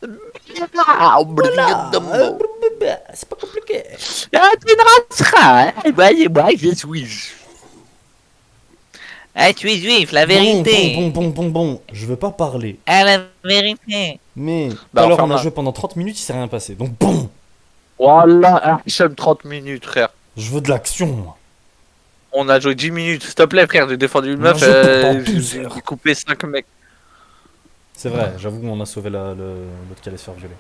Voilà, c'est pas compliqué. Ah, tu ne rateras. Moi, je suis. Ah, tu es juif, la vérité. Bon. Je veux pas parler. Ah, la vérité. Mais tout Bah, à l'heure, on a enferme-la. joué pendant 30 minutes, il s'est rien passé. Donc bon, Voilà, Action 30 minutes, frère. je veux de l'action, moi. On a joué 10 minutes. S'il te plaît, frère, j'ai défendu une On a meuf, joué pendant 12 j'ai heures. coupé 5 mecs. C'est vrai, j'avoue qu'on a sauvé l'autre qui allait se faire violer.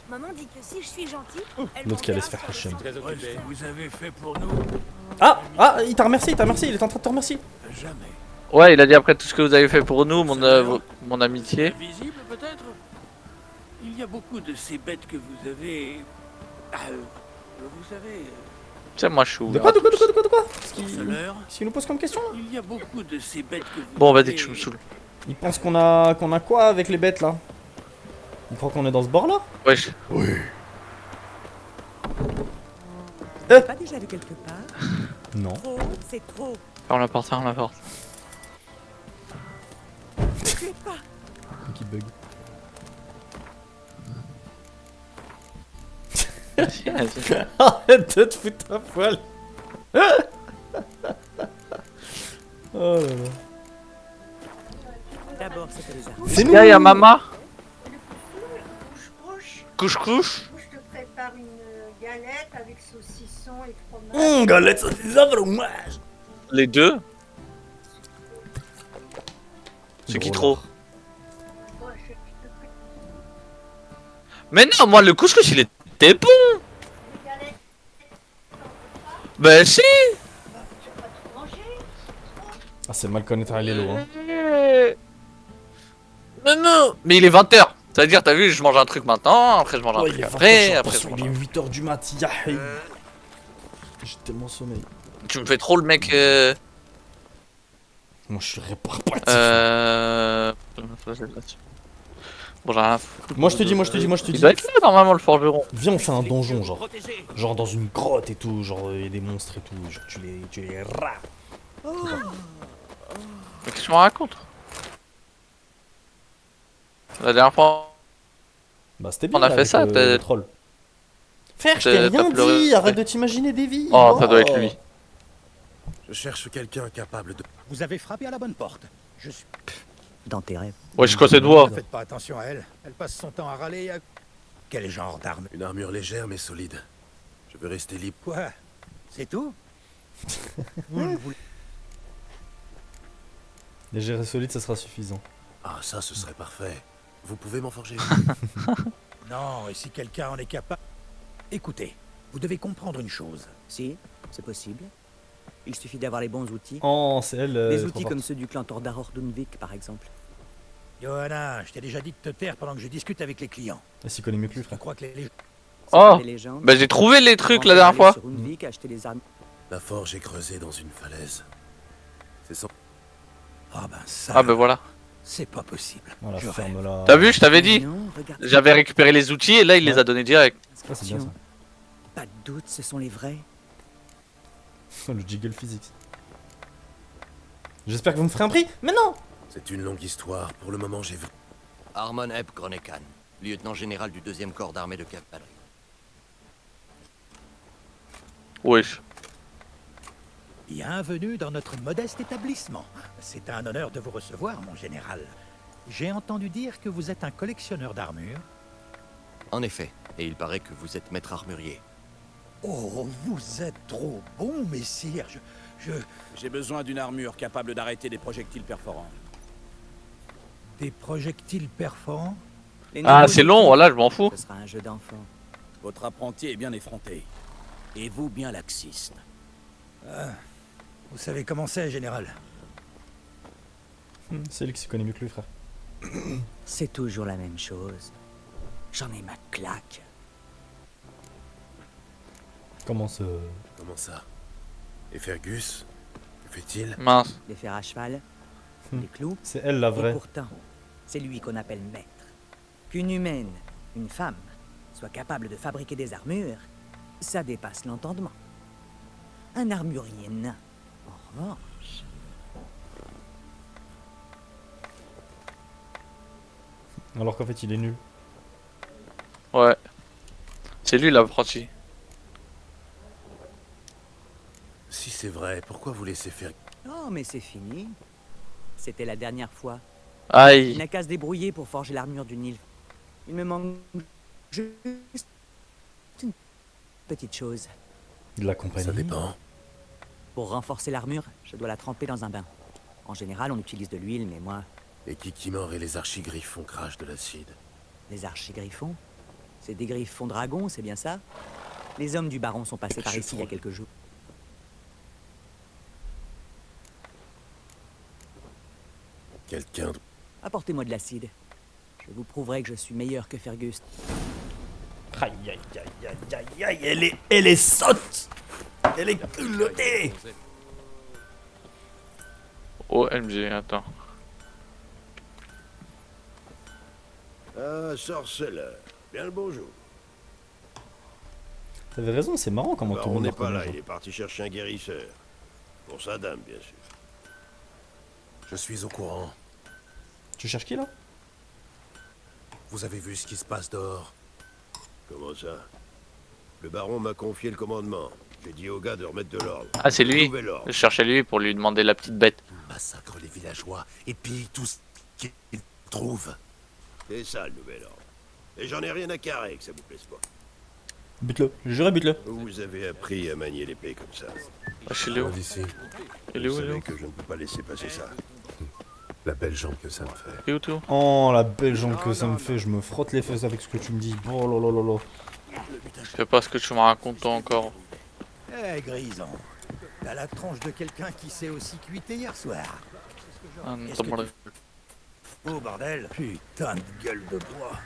Maman dit que si je suis gentille, elle L'autre qui allait se m'enverra faire sur le hacher. champ. Très occupé. Vous avez fait pour nous. Ah, il t'a remercié, il est en train de te remercier. Jamais. Ouais, il a dit après tout ce que vous avez fait pour nous, mon amitié. Invisible peut-être. Il y a beaucoup de ces bêtes que vous avez. Vous savez. Tu sais, moi, je suis De ouvert. quoi, à de quoi, de tout. quoi, de quoi, de quoi Ce qu'il nous pose comme question là. Il y a beaucoup de ces bêtes que vous Bon, avez. vas-y, tu me saoules. Il pense qu'on a quoi avec les bêtes là. Il croit qu'on est dans ce bord là. Wesh. Pas déjà vu quelque part? Non. Trop, c'est trop. Ferme la porte, ferme la porte. Je l'ai pas. Qui bug. Vas-y, vas-y. Arrête de te foutre à poil. Oh là là. D'abord, c'était les armes. C'est nous. Y'a maman. Couche-couche. Couche-couche. Je te prépare une galette avec saucisson et fromage. Galette saucisson fromage. Les deux. C'est qui trop? Bon, je te prépare Mais non, moi, le couscous, il était bon. une galette. Ben si. Tu vas pas tout manger. Ah, c'est mal connaître les lots. Hein. Non. Mais il est 20h. C'est-à-dire, t'as vu, je mange un truc maintenant, après je mange un Ouais, truc il est après, après je mange il est un... 8h du mat. Yahi. J'ai tellement sommeil. Tu me fais trop le mec... Moi, je suis réparpatif. Bon, j'ai rien à foutre. Moi, je te dis. Il doit être là, normalement, le forgeron. Viens, on fait un donjon, genre. Genre dans une grotte et tout. Genre, il y a des monstres et tout. Genre, tu les rappes. Mais qu'est-ce que tu me racontes? La dernière fois, Bah, c'était bien. on a là, fait avec, ça, le troll. Frère, je t'ai t'as rien pleuré. dit. Arrête de t'imaginer des vies. Oh, ça doit être lui. Je cherche quelqu'un capable de... Vous avez frappé à la bonne porte. Je suis... Dans tes rêves. Ouais, je crois cette voix. Ne faites pas attention à elle. Elle passe son temps à râler à... Quel genre d'arme? Une armure légère mais solide. Je veux rester libre. Quoi? C'est tout? Vous ne voulez- Léger et solide, ça sera suffisant. Ah, ça, ce serait parfait. Vous pouvez m'en forger Non, et si quelqu'un en est capable... Écoutez, vous devez comprendre une chose. Si, c'est possible. Il suffit d'avoir les bons outils. Oh, c'est elle. Des trop outils forte. comme ceux du clan Tordar Ordunvik, par exemple. Johanna, je t'ai déjà dit de te taire pendant que je discute avec les clients. Elle s'y connaît mieux que lui, Je frère. crois que les... C'est Oh, pas des légendes. bah j'ai trouvé les trucs Avant la dernière d'aller fois. Sur Undvik, acheter les armes. La forge est creusée dans une falaise. C'est sans... Ah ben ça... Ah bah voilà. C'est pas possible. Voilà, Je rêve. ferme-la. T'as vu, je t'avais dit. Non, regarde. J'avais récupéré les outils et là il les a donnés direct. Ah, c'est bien ça. Pas de doute, ce sont les vrais. Le jiggle physique. J'espère que vous me ferez un prix. Mais non. C'est une longue histoire. Pour le moment, j'ai vu... Armon Eb Gronekan, lieutenant général du 2e corps d'armée de cavalerie. Wesh. Bienvenue dans notre modeste établissement. C'est un honneur de vous recevoir, mon général. J'ai entendu dire que vous êtes un collectionneur d'armures. En effet, et il paraît que vous êtes maître armurier. Oh, vous êtes trop bon, messire. J'ai besoin d'une armure capable d'arrêter des projectiles perforants. Des projectiles perforants? Les Ah, nouveaux c'est long, outils, voilà, je m'en fous. Ce sera un jeu d'enfant. Votre apprenti est bien effronté. Et vous bien laxiste. Vous savez comment c'est, général? C'est lui qui s'y connaît mieux que lui, frère. C'est toujours la même chose. J'en ai ma claque. Comment ça Comment ça? Et Fergus? Que fait-il? Mince. Les fers à cheval, les clous. C'est elle la Et vraie. pourtant, c'est lui qu'on appelle maître. Qu'une humaine, une femme, soit capable de fabriquer des armures, ça dépasse l'entendement. Un armurier nain, en revanche... Alors qu'en fait, il est nul. Ouais. C'est lui l'apprenti. Si c'est vrai, pourquoi vous laissez faire... Oh, mais c'est fini. C'était la dernière fois. Il Aïe. n'a qu'à se débrouiller pour forger l'armure du Nil. Il me manque juste une petite chose. De la compagnie. Ça dépend. Pour renforcer l'armure, je dois la tremper dans un bain. En général, on utilise de l'huile, mais moi, Les Kikimor et les archigriffons crachent de l'acide. les archigriffons, c'est des griffons dragons, c'est bien ça? Les hommes du baron sont passés par Je ici il y a trouve. quelques jours. Quelqu'un... Apportez-moi de l'acide. Je vous prouverai que je suis meilleur que Fergus. Aïe aïe aïe aïe aïe aïe, elle est sotte. Elle est culottée. OMG, attends. Ah, sorceleur. Bien le bonjour. T'avais raison, c'est marrant comment tout le On monde n'est le pas là, reconnaît. il est parti chercher un guérisseur. Pour sa dame, bien sûr. Je suis au courant. Tu cherches qui là? Vous avez vu ce qui se passe dehors? Comment ça? Le baron m'a confié le commandement. J'ai dit aux gars de remettre de l'ordre. Ah, c'est lui. Nouvel ordre. Je cherchais lui pour lui demander la petite bête. Il massacre les villageois et pille tout ce qu'il trouve. C'est ça le nouvel ordre. Et j'en ai rien à carrer que ça vous plaise pas. Bute-le, juré bute-le. Vous avez appris à manier l'épée comme ça. Ah, chez Léo. Loin d'ici. Il est Vous où, savez Léo? que je ne peux pas laisser passer ça. La belle jambe que ça me fait. Il est où tout? Oh la belle jambe que ça me fait, je me frotte les fesses avec ce que tu me dis. Oh là là là là. Je sais pas ce que tu me racontes toi encore. Eh, Grison, t'as la tronche de quelqu'un qui s'est aussi cuité hier soir. Ah, Qu'est-ce que notamment tu- Oh, bordel. Putain de gueule de bois.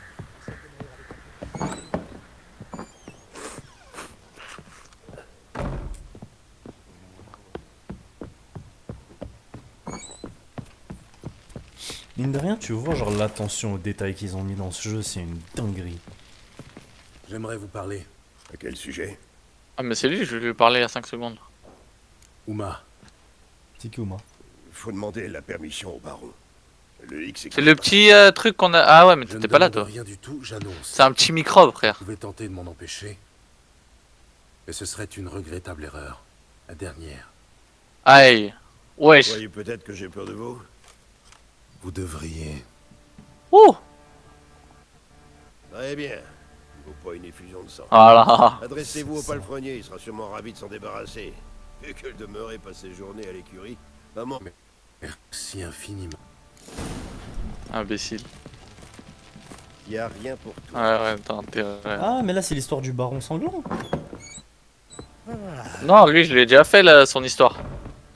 Mine de rien, tu vois, genre l'attention aux détails qu'ils ont mis dans ce jeu, c'est une dinguerie. J'aimerais vous parler. À quel sujet? Ah, mais c'est lui, je vais lui parler il y a 5 secondes. Uma, C'est qui Uma? Faut demander la permission au baron. Le X C'est le petit truc qu'on a. Ah ouais, mais je ne t'étais pas là demande toi. rien du tout, j'annonce. C'est un petit microbe, Vous frère. pouvez tenter de m'en empêcher. Mais ce serait une regrettable erreur. La dernière. Aïe. Vous Wesh. croyez peut-être que j'ai peur de vous? Vous devriez... Ouh. Très bien. Il vaut pas une effusion de sang. Voilà. Adressez-vous au palefrenier, il sera sûrement ravi de s'en débarrasser. Et que demeurer passer journée à l'écurie. Maman, Merci infiniment. Imbécile. y a rien pour toi. Ouais, ouais, t'as intérêt. Ah, mais là c'est l'histoire du baron sanglant. Non, lui, je l'ai déjà fait là, son histoire.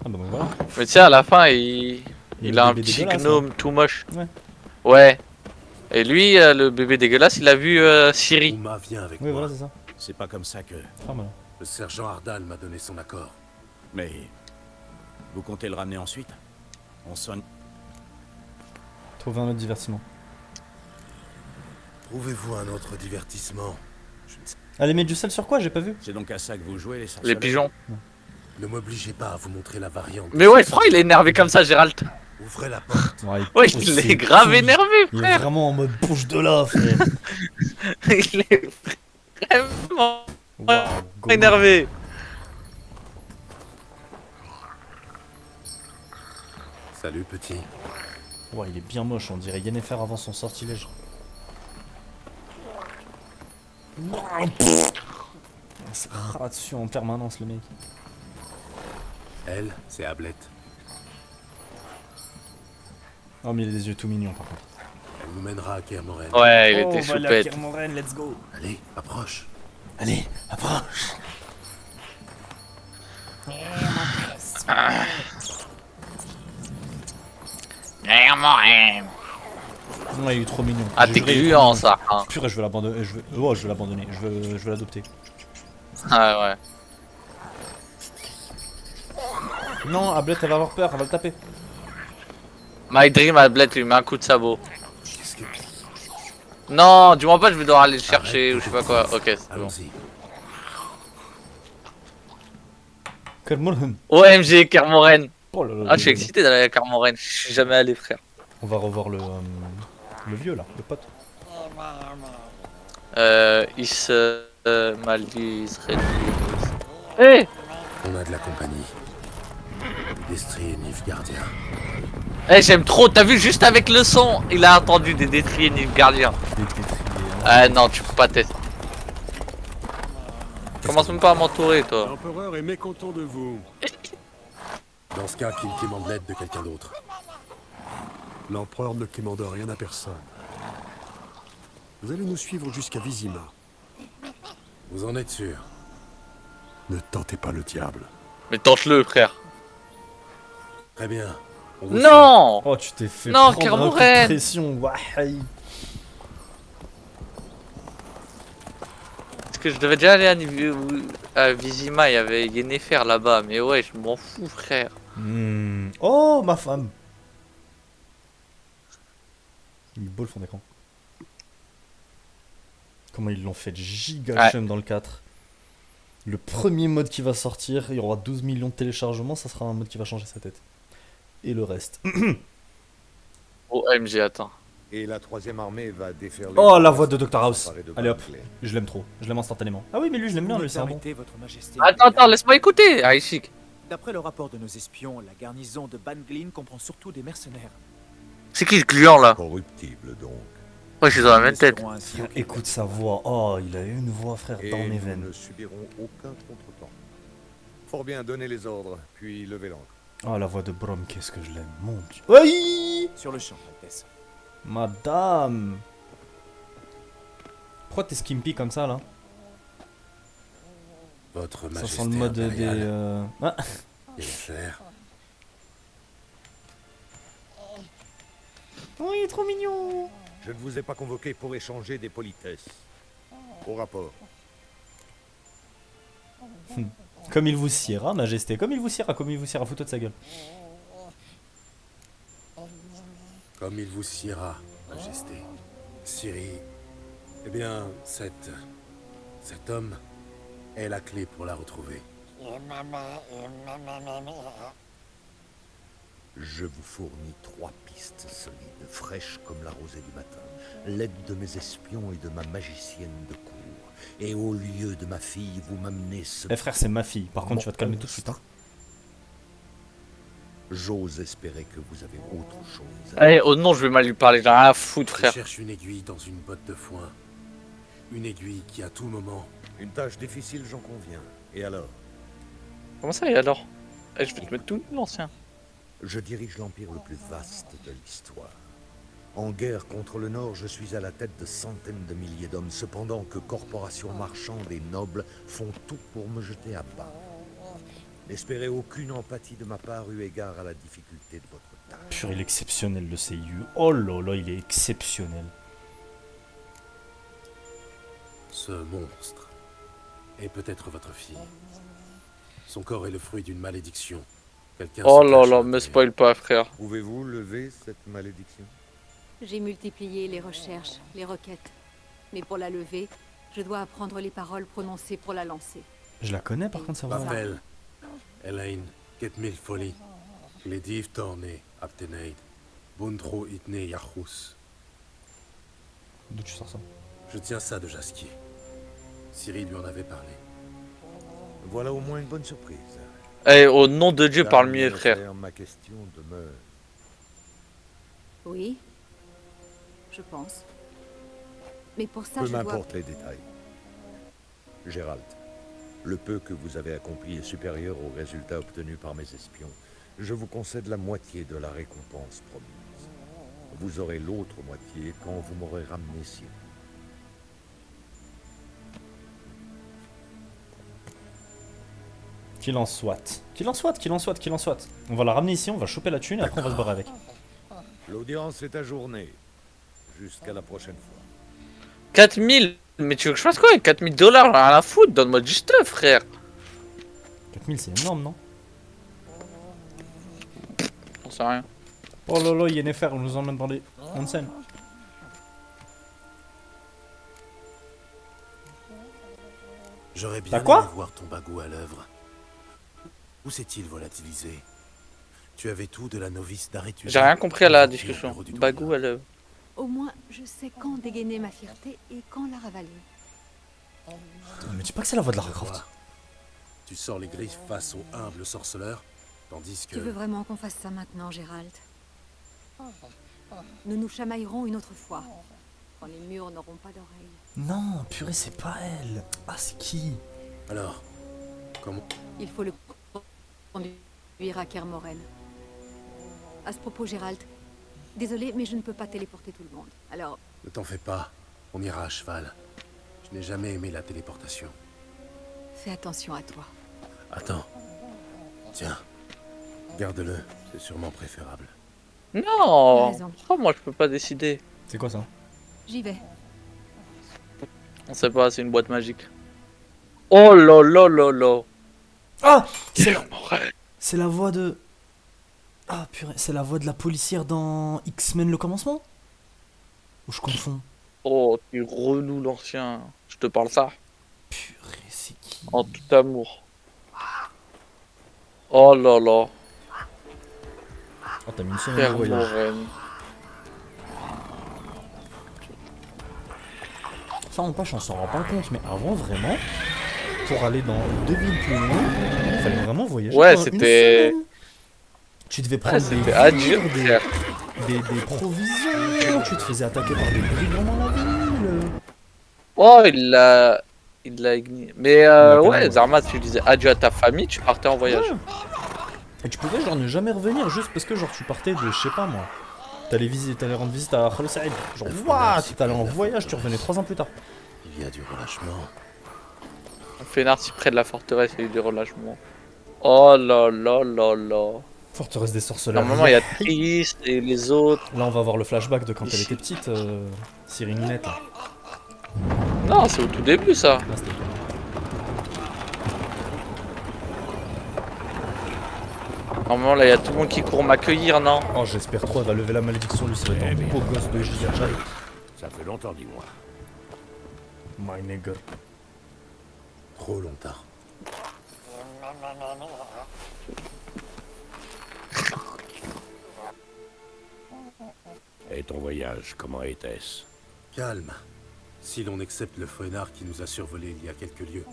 Ah bah voilà. Mais tu sais, à la fin, il Le a un bébé petit dégueulasse, gnome tout moche. Ouais. Ouais. Et lui, le bébé dégueulasse, il a vu Siri. Uma vient avec Oui, moi. voilà, c'est ça. C'est pas comme ça que... Ah, voilà. Le sergent Ardal m'a donné son accord. Mais... Vous comptez le ramener ensuite? On sonne... Trouver un autre divertissement. Trouvez-vous un autre divertissement. Allez, mets du sel sur quoi? J'ai pas vu. C'est donc à ça que vous jouez, les Les sorceleurs? pigeons. Ne m'obligez pas à vous montrer la variante. Mais ouais, pourquoi il est énervé comme ça, Gérald? Ouvrez la porte. Ouais, Ouais, il est grave énervé, Il est frère. vraiment en mode bouge de là, frère. Il est vraiment Waouh, go. énervé. Salut petit. Ouais, il est bien moche, on dirait Yennefer avant son sortilège. Il se rate dessus en permanence, le mec. Elle, c'est Ablette. Oh, mais il a des yeux tout mignons, par contre. Elle nous mènera à Kermoren. Ouais, il Oh, était voilà, choupette. Kermoren, let's go. Allez, approche. Allez, approche. Ouais, il est trop mignon. Ah, J'ai t'es juré, il est gluant, trop mignon. ça. Hein. Purée, je vais l'abandonner. Oh, je vais l'abandonner. Je veux l'adopter. Ah ouais. Non, Ablette, elle va avoir peur, elle va le taper. My Dream Ablette lui met un coup de sabot. Qu'est-ce que... Non, dis-moi pas, je vais devoir aller le chercher ou je sais pas quoi. Ok, c'est bon. Allons-y. Kermoren. OMG, Kermoren. Oh là là. Ah, je suis excité d'aller à Kermoren. Je suis jamais allé, frère. On va revoir le vieux là, le pote. Maldi, Israël. Eh! On a de la compagnie. Destrier Nilfgaardien. Eh, j'aime trop, t'as vu juste avec le son, il a entendu des détriers Nilfgaardiens. Des détriers. Ah non, tu peux pas tester. Commence même pas à m'entourer, toi. L'empereur est mécontent de vous. Dans ce cas, qu'il demande l'aide de quelqu'un d'autre. L'empereur ne commande rien à personne. Vous allez nous suivre jusqu'à Vizima. Vous en êtes sûr? Ne tentez pas le diable. Mais tente-le, frère. Très bien. On vous Non! Oh, tu t'es fait Non, prendre un coup de Kermouren. pression. Waouh. Parce que je devais déjà aller à Vizima, il y avait Yennefer là-bas, mais ouais, je m'en fous, frère. Oh, ma femme. Il est beau le fond d'écran. Comment ils l'ont fait giga chum dans le 4. Le premier mode qui va sortir, il y aura 12 millions de téléchargements, ça sera un mode qui va changer sa tête. Et le reste. Oh, AMG, attends. Et la troisième armée va déferler. Oh, la voix de Dr House. Allez hop, je l'aime trop, je l'aime instantanément. Ah oui, mais lui, je l'aime bien, lui, c'est un bon. Votre Majesté. Attends, laisse-moi écouter, Aishik. D'après le rapport de nos espions, la garnison de Banglin comprend surtout des mercenaires. C'est qui le client là? Corruptible donc. Ouais, je suis dans la même tête. Écoute sa voix. Oh, il a une voix, frère, dans mes nous veines. ne subirons aucun contretemps. Fort bien, donnez les ordres, puis levez l'ancre. Oh, la voix de Brom, qu'est-ce que je l'aime, mon dieu. Oui. Sur le champ, Altesse. Madame. Pourquoi t'es skimpy comme ça, là? Votre Ça majesté sent le mode des... impériale. Ah. Et l'affaire. Oh, il est trop mignon. Je ne vous ai pas convoqué pour échanger des politesses. Au rapport. Comme il vous siera, majesté. Comme il vous siera, fous-toi de sa gueule. Comme il vous siera, majesté. Ciri. Eh bien, cet homme est la clé pour la retrouver. Je vous fournis 3 pistes solides, fraîches comme la rosée du matin. L'aide de mes espions et de ma magicienne de cour. Et au lieu de ma fille, vous m'amenez ce... Eh frère, c'est ma fille. Par contre, tu vas te calmer tout de suite. Hein. J'ose espérer que vous avez autre chose. Eh, oh non, je vais mal lui parler, j'en ai rien à foutre, Je frère. cherche une aiguille dans une botte de foin. Une aiguille qui, à tout moment... Une tâche difficile, j'en conviens. Et alors? Comment ça, et alors? Eh, je vais te mettre tout l'ancien. Je dirige l'empire le plus vaste de l'histoire. En guerre contre le Nord, je suis à la tête de centaines de milliers d'hommes, cependant que corporations marchandes et nobles font tout pour me jeter à bas. N'espérez aucune empathie de ma part eu égard à la difficulté de votre tâche. Pur, il est exceptionnel, le CIU. Oh là là, il est exceptionnel. Ce monstre est peut-être votre fille. Son corps est le fruit d'une malédiction. Quelqu'un Oh se là cache là, à me l'intérieur. spoil pas, frère. Pouvez-vous lever cette malédiction? J'ai multiplié les recherches, les requêtes. Mais pour la lever, je dois apprendre les paroles prononcées pour la lancer. Je la connais, par contre, ça va. Bafel, Elaine, Ketmil Foli, Glediv Torne, Abteneid, Bundro Itne Yachus. D'où tu sors ça? Je tiens ça de Jaskier. Ciri lui en avait parlé. Voilà au moins une bonne surprise. Eh, au nom de Dieu, Car, parle mieux, frère. Yennefer, ma question demeure. Oui, je pense. Mais pour ça, Peu je dois... m'importe les détails. Gérald, le peu que vous avez accompli est supérieur aux résultats obtenus par mes espions. Je vous concède la moitié de la récompense promise. Vous aurez l'autre moitié quand vous m'aurez ramené ici. Qu'il en soit. Qu'il en soit, qu'il en soit, qu'il en soit. On va la ramener ici, on va choper la thune et après on va se barrer avec. L'audience est ajournée. Jusqu'à la prochaine fois. 4000? Mais tu veux que je fasse quoi avec 4000 $? J'en ai rien à foutre, donne-moi du stuff, frère. 4000, c'est énorme, non? J'en sais rien. Oh là là, Yennefer, on nous emmène dans les onsen. J'aurais bien T'as quoi aimé voir ton bagou à l'œuvre. Où s'est-il volatilisé? Tu avais tout de la novice d'Aréthuse. J'ai rien compris à la discussion. Bagou à l'œuvre. Au moins, je sais quand dégainer ma fierté et quand la ravaler. Mais dis pas que c'est la voix de Lara Croft. Tu sors les griffes face au humble sorceleur, tandis que... Tu veux vraiment qu'on fasse ça maintenant, Gérald? Nous nous chamaillerons une autre fois, quand les murs n'auront pas d'oreilles. Non, purée, c'est pas elle. Ah, c'est qui? Alors, comment... Il faut le conduire à Kermoren. À ce propos, Gérald, désolé, mais je ne peux pas téléporter tout le monde. Alors, Ne t'en fais pas, on ira à cheval. Je n'ai jamais aimé la téléportation. fais attention à toi. Attends. Tiens. Garde-le, c'est sûrement préférable. Non. raison. Oh, moi je peux pas décider. C'est quoi ça? J'y vais. On sait pas, c'est une boîte magique. Oh là là là là. Ah, c'est Kermoren. c'est la voix de... Ah, purée, c'est la voix de la policière dans X-Men le commencement? Ou je confonds? Oh, tu renoues l'ancien. Je te parle ça. Purée, c'est qui? En tout amour. Oh là là. Oh, t'as mis une semaine de voyage. Kermoren. Ça, en pêche, on s'en rend pas compte, mais avant, vraiment, pour aller dans 2 villes plus loin, il fallait vraiment voyager. Ouais, pendant une c'était... semaine. Tu devais prendre des c'était adieu, vivres, frère. des provisions, tu te faisais attaquer par des brigands dans la ville. Oh, il l'a igné. Mais quand même, ouais, ouais. Zarma, tu disais adieu à ta famille, tu partais en voyage. Ouais. Et tu pouvais genre ne jamais revenir juste parce que genre tu partais de, je sais pas moi, t'allais rendre visite à Khalil Saïd. Genre waouh, tu t'allais en voyage, tu revenais 3 ans plus tard. Il y a du relâchement. On fait une artie près de la forteresse, il y a eu des relâchements. Oh là là là là. Forteresse des sorceleurs. Normalement, il y a Triss et les autres. Là on va voir le flashback de quand elle était petite, Cyrinette. Là. Non, c'est au tout début ça. Là, c'était bien. Normalement, là, il y a tout le monde qui court m'accueillir, non? Oh, j'espère trop, elle va lever la malédiction, lui, ça va être un beau gosse de giga. Ça fait longtemps, dis-moi. My nigga. Trop longtemps. Et ton voyage, comment était-ce? Calme. Si l'on accepte le fouenard qui nous a survolé il y a quelques lieues.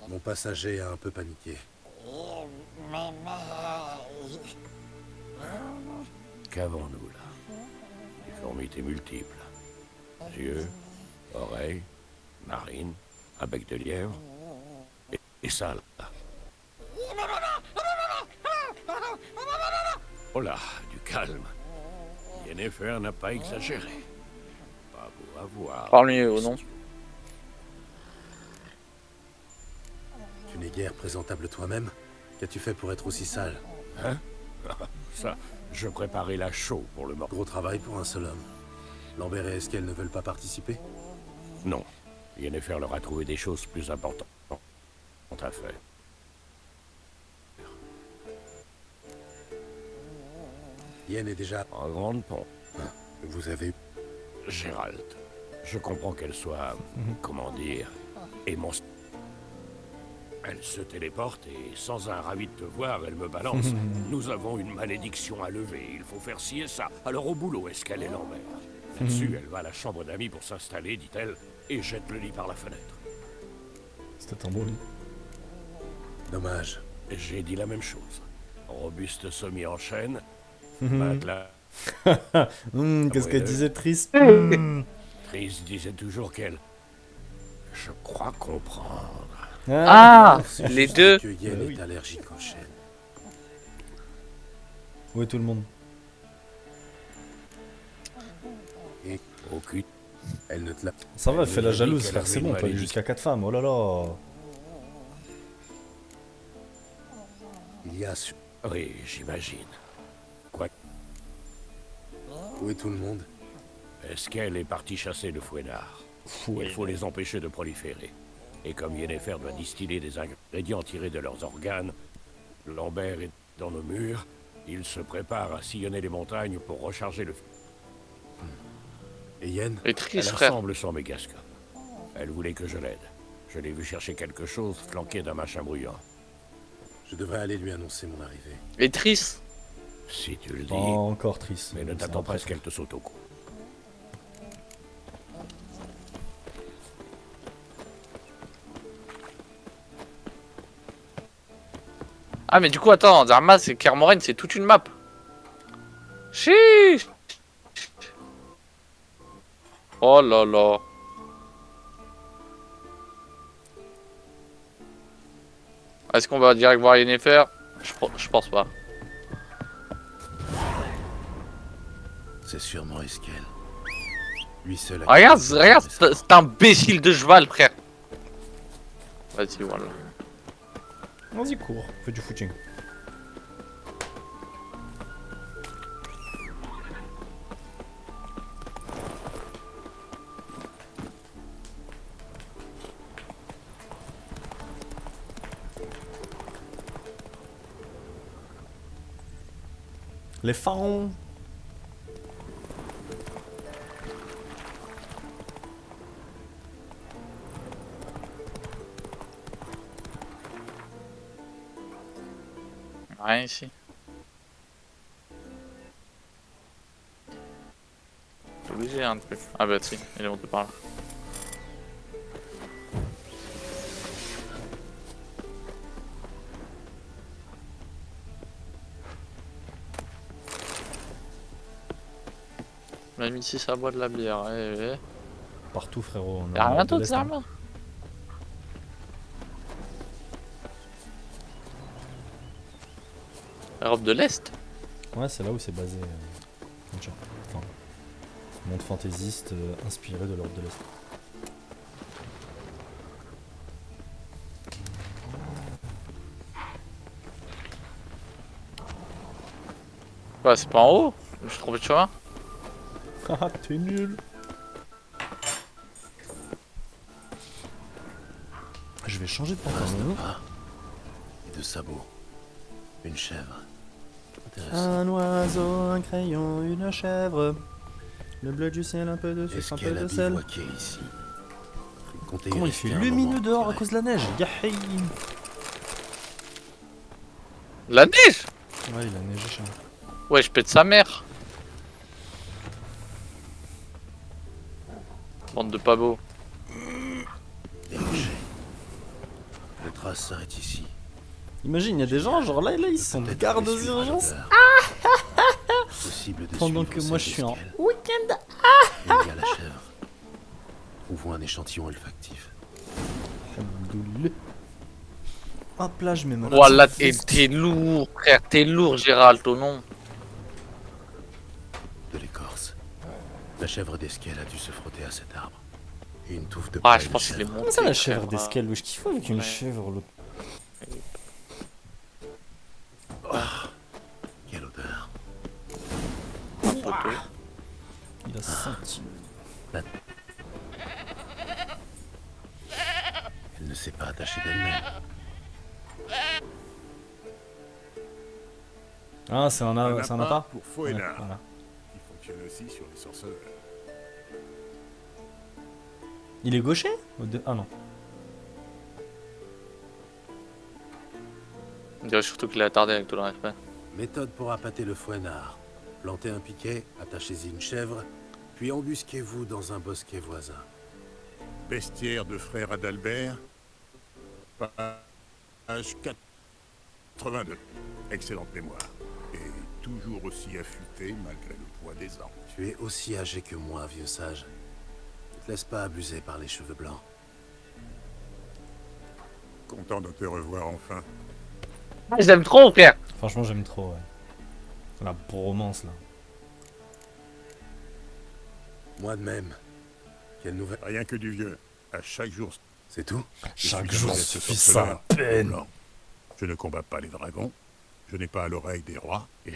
Mon passager a un peu paniqué. Qu'avons-nous là? Difformités multiples. Yeux, oreilles, narines, un bec de lièvre. Et ça là. Oh là, du calme. Yennefer n'a pas exagéré. Pas beau à voir. Parle mieux, non? Tu n'es guère présentable toi-même. Qu'as-tu fait pour être aussi sale? Hein? Ça, je préparais la chaux pour le mort. Gros travail pour un seul homme. Lambert et Esquel ne veulent pas participer? Non. Yennefer leur a trouvé des choses plus importantes à faire. Yen est déjà... En grande pompe. Vous avez... Gérald. Je comprends qu'elle soit... comment dire... émotionnelle. Elle se téléporte et sans un ravi de te voir, elle me balance. Nous avons une malédiction à lever, il faut faire ci et ça. Alors au boulot, Esquel et Lambert. Là-dessus, elle va à la chambre d'amis pour s'installer, dit-elle, et jette le lit par la fenêtre. C'était un beau lit. Dommage. J'ai dit la même chose. Robuste semi en chêne, matelas. Qu'est-ce qu'elle disait triste? Triss disait toujours qu'elle... Je crois comprendre. Ah, les deux. Que Yen est allergique aux chênes. Où est tout le monde? Et aucune. Elle ne te l'a... Ça va, elle fait la jalouse, qu'elle frère, avait c'est une bon, pas eu malédiction. jusqu'à 4 femmes, oh là là. Il y a su... Oui, j'imagine. Quoi? Où est tout le monde? Esquel est parti chasser le fouenard. Il faut les empêcher de proliférer. Et comme Yennefer doit distiller des ingrédients tirés de leurs organes, Lambert est dans nos murs, il se prépare à sillonner les montagnes pour recharger le... Et Yen? Et Elle Triss, frère. assemble son mégascope. Elle voulait que je l'aide. Je l'ai vu chercher quelque chose flanqué d'un machin bruyant. Je devrais aller lui annoncer mon arrivée. Et 'Triss. Si tu le dis, Encore triste. mais ne t'attends pas à ce qu'elle te saute au cou. 'Triss, c'est une femme. Elle est Ah mais du coup attends, Zermatt c'est Kaer Morhen, c'est toute une map. Chiche. Oh là là. Est-ce qu'on va direct voir Yennefer? Je pense pas. C'est sûrement Eskel. Lui seul a... Regarde cet imbécile de cheval, frère. Vas-y, voilà. Vas-y, cours, fais du footing. Les pharaons. Rien ici. C'est obligé un truc. Ah bah si, il est monté par là. Même ici ça boit de la bière. Partout frérot. On Y'a rien de d'autre l'Est, Zermatt. Europe de l'Est. Ouais, c'est là où c'est basé. Enfin, monde fantaisiste inspiré de l'Europe de l'Est. Ouais, c'est pas en haut. Je me suis trompé de chemin. Haha, t'es nul. Je vais changer de pantalon. Et de sabots. Une chèvre. Intéressant. Un oiseau, un crayon, une chèvre. Le bleu du ciel, un peu de sucre, un peu de sel. Ici. Comment il fait lumineux dehors à cause de la neige? Yahey! La neige. Ouais, il a neigé chez moi. Ouais, je pète sa mère. Bande de pas beaux. Le trace s'arrête ici. Imagine, il y a des gens, genre là ils sont garde aux urgences. Pendant que moi je suis en week-end. Il y a la chèvre. Trouvons un échantillon olfactif. Hop là, je mets ma... Voilà, t'es lourd, frère, t'es lourd, Gérald, ton nom. De l'écorce. La chèvre d'Eskel a dû se frotter à cet arbre. Et une touffe de... Ah, je pense qu'il est monté. Comment ça la chèvre d'Eskel? Wesh, qu'il faut avec une chèvre l'autre? Quelle odeur. Il a senti. Elle ne s'est pas attachée d'elle-même. Ah, c'est un appât pour Fouenar, ouais, voilà. qui fonctionne aussi sur les sorceleurs. Il est gaucher? Ah non. On dirait surtout qu'il est attardé avec tout le respect. Méthode pour appâter le fouenard. Plantez un piquet, attachez-y une chèvre, puis embusquez-vous dans un bosquet voisin. Bestiaire de frère Adalbert, page 82. Excellente mémoire. Et toujours aussi affûté malgré le poids des ans. Tu es aussi âgé que moi, vieux sage. Ne te laisse pas abuser par les cheveux blancs. Content de te revoir enfin. Je l'aime trop, frère. Franchement, j'aime trop, ouais. La bromance, là. Moi de même. Quelle nouvelle? Rien que du vieux. À chaque jour. C'est tout? Chaque jour suffit sa peine. Je ne combats pas les dragons. Je n'ai pas à l'oreille des rois et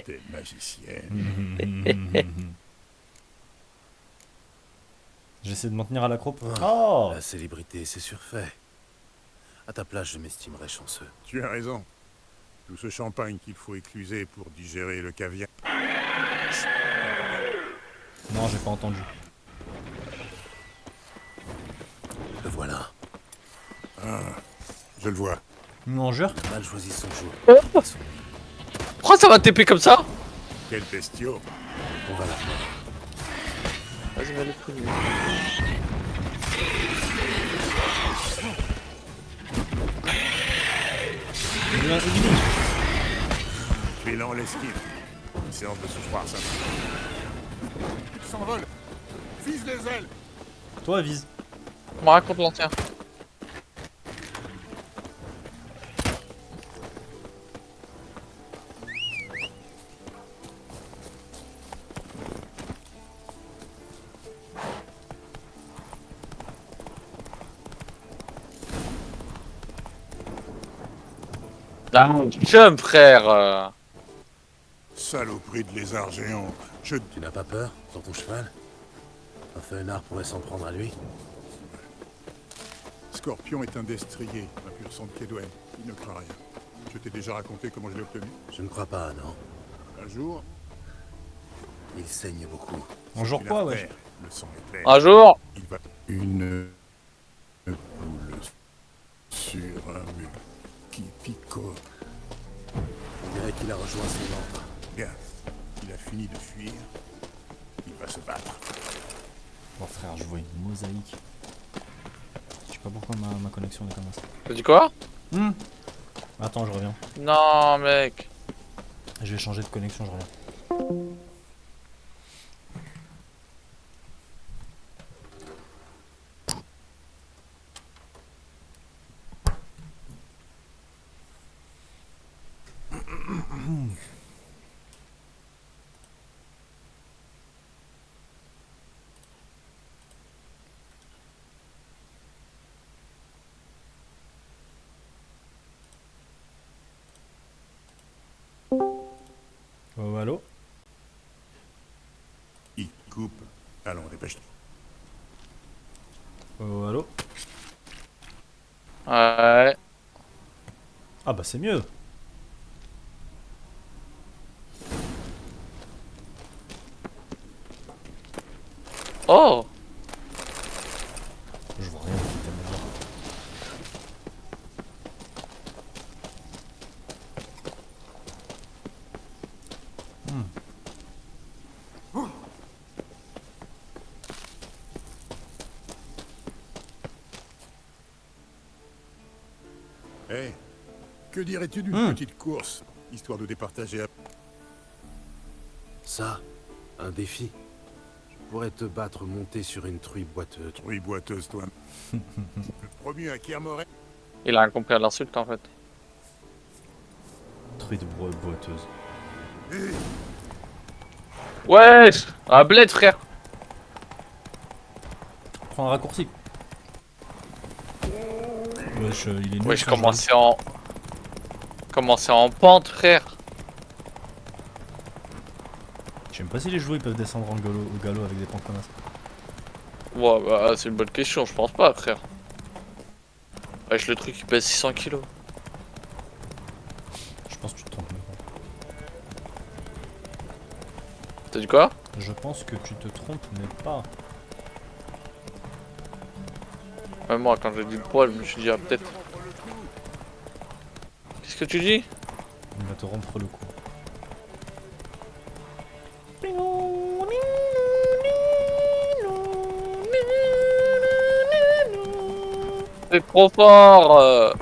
des magiciennes. J'essaie de m'en tenir à la croupe. Oh, la célébrité, c'est surfait. À ta place, je m'estimerais chanceux. Tu as raison. Tout ce champagne qu'il faut écluser pour digérer le caviar. Non, j'ai pas entendu. Le voilà. Ah, je le vois. Non, jure. Il a mal choisi son jour. Pourquoi ça va TP comme ça? Quel bestiau. On va là. Vas-y, va le premier. Bilan l'esquive. Une séance de souchoir, ça. Il s'envole. Vise les ailes. Toi, vise. On me raconte l'ancien. Ah, jump, frère. Saloperie de lézard géant. Tu n'as pas peur sur ton cheval? Un fenard pourrait s'en prendre à lui. Scorpion est un destrier, un pur sang de Kedwen. Il ne craint rien. Je t'ai déjà raconté comment je l'ai obtenu. Je ne crois pas, non. Un jour, il saigne beaucoup. Un jour quoi, ouais. Le sang est clair. Un jour. Il va une boule sur un mur qui picote. On dirait qu'il a rejoint son ventre. Bien. Il a fini de fuir. Il va se battre. Bon frère, je vois une mosaïque. Je sais pas pourquoi ma connexion est comme ça. T'as dit quoi? Attends, je reviens. Non, mec. Je vais changer de connexion, je reviens. Oh, allô? Il coupe. Allons, dépêche-toi. Oh, allô? Ouais. Ah bah c'est mieux. Oh. Je vois rien. Hé, que dirais-tu d'une petite course, histoire de départager? Ça, un défi. Je pourrais te battre monté sur une truie boiteuse. Truie boiteuse, toi. Le premier à Kermoren. Il a compris à l'insulte en fait. Truie de boiteuse. Wesh, un bled, frère. Prends un raccourci. Wesh, il est nul. Wesh, commencer en pente, frère. Je sais même pas si les joueurs ils peuvent descendre en au galop avec des pentes comme ça. Ouais, bah c'est une bonne question, je pense pas, frère. Wesh, le truc il pèse 600 kilos. Je pense que tu te trompes. T'as dit quoi? Je pense que tu te trompes, mais pas. Même moi, quand j'ai dit le poids, je me suis dit, ah, peut-être. Qu'est-ce que tu dis? Il va te rompre le cou. C'est trop fort.